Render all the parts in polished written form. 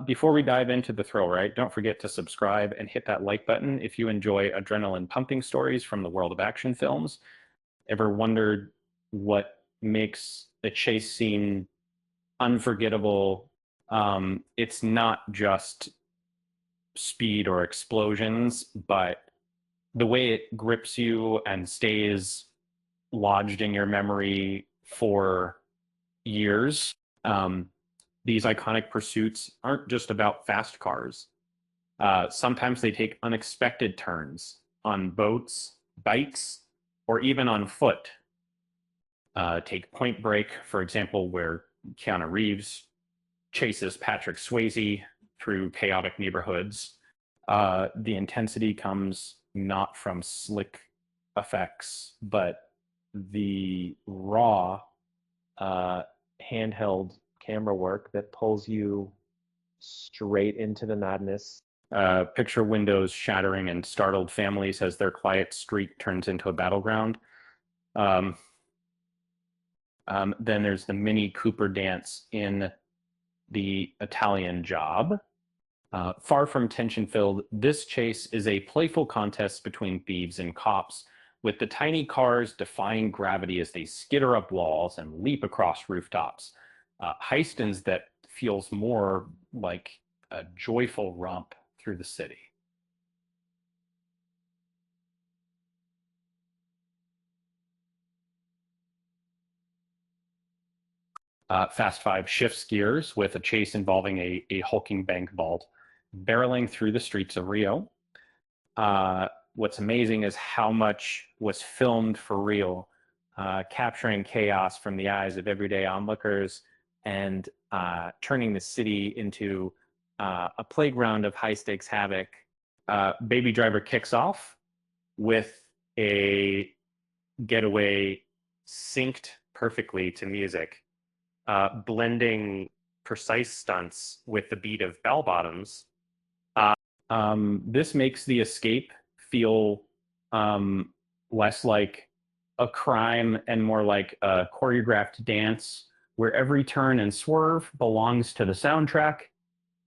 Before we dive into the thrill ride, don't forget to subscribe and hit that like button if you enjoy adrenaline pumping stories from the world of action films. Ever wondered what makes a chase scene unforgettable? It's not just speed or explosions, but the way it grips you and stays lodged in your memory for years. Um, these iconic pursuits aren't just about fast cars. Sometimes they take unexpected turns on boats, bikes, or even on foot. Take Point Break, for example, where Keanu Reeves chases Patrick Swayze through chaotic neighborhoods. The intensity comes not from slick effects, but the raw uh, handheld camera work that pulls you straight into the madness. Picture windows shattering and startled families as their quiet street turns into a battleground. Um, then there's the Mini Cooper dance in The Italian Job. Far from tension filled, this chase is a playful contest between thieves and cops, with the tiny cars defying gravity as they skitter up walls and leap across rooftops. Heistons that feels more like a joyful romp through the city. Fast Five shifts gears with a chase involving a hulking bank vault barreling through the streets of Rio. What's amazing is how much was filmed for real, capturing chaos from the eyes of everyday onlookers and turning the city into a playground of high stakes havoc. Baby Driver kicks off with a getaway synced perfectly to music, blending precise stunts with the beat of bell bottoms. This makes the escape feel um, less like a crime and more like a choreographed dance where every turn and swerve belongs to the soundtrack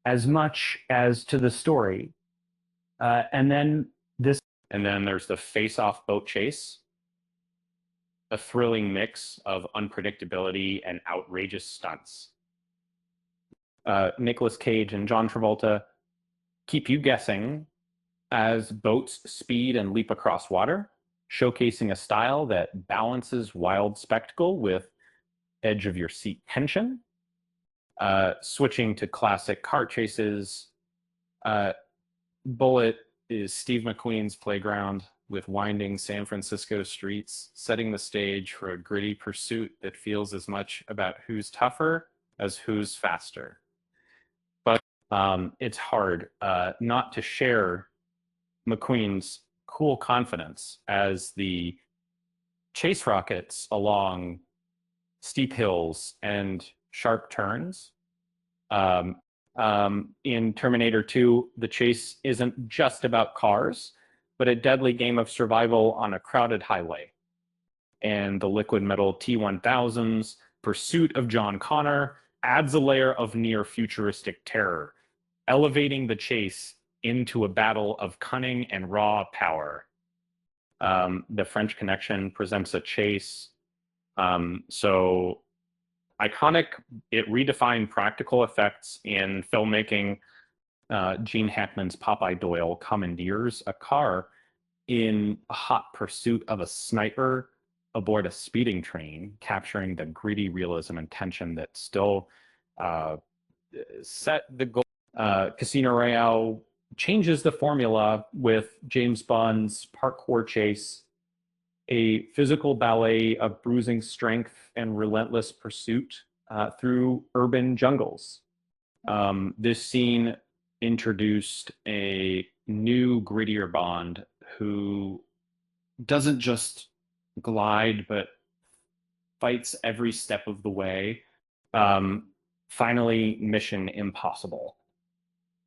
as much as to the story. And then this, and then there's the face-off boat chase, a thrilling mix of unpredictability and outrageous stunts. Nicolas Cage and John Travolta keep you guessing as boats speed and leap across water, showcasing a style that balances wild spectacle with edge of your seat tension. Switching to classic car chases, uh, Bullet is Steve McQueen's playground with winding San Francisco streets, setting the stage for a gritty pursuit that feels as much about who's tougher as who's faster. But it's hard not to share McQueen's cool confidence as the chase rockets along steep hills and sharp turns. Um, in Terminator 2, the chase isn't just about cars, but a deadly game of survival on a crowded highway. And the liquid metal T-1000's pursuit of John Connor adds a layer of near futuristic terror, elevating the chase into a battle of cunning and raw power. The French Connection presents a chase. So iconic, it redefined practical effects in filmmaking. Gene Hackman's Popeye Doyle commandeers a car in a hot pursuit of a sniper aboard a speeding train, capturing the gritty realism and tension that still uh, set the goal. Casino Royale changes the formula with James Bond's parkour chase, a physical ballet of bruising strength and relentless pursuit through urban jungles. This scene introduced a new, grittier Bond who doesn't just glide, but fights every step of the way. Um, Finally, Mission Impossible.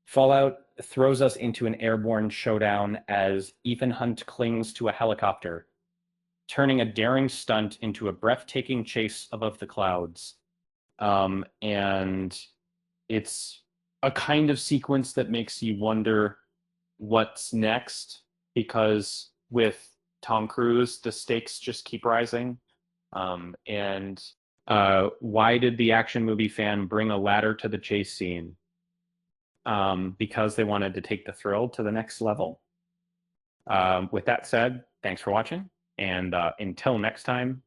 Fallout throws us into an airborne showdown as Ethan Hunt clings to a helicopter, turning a daring stunt into a breathtaking chase above the clouds. And it's a kind of sequence that makes you wonder what's next, because with Tom Cruise, the stakes just keep rising. And why did the action movie fan bring a ladder to the chase scene? Because they wanted to take the thrill to the next level. With that said, thanks for watching. And until next time,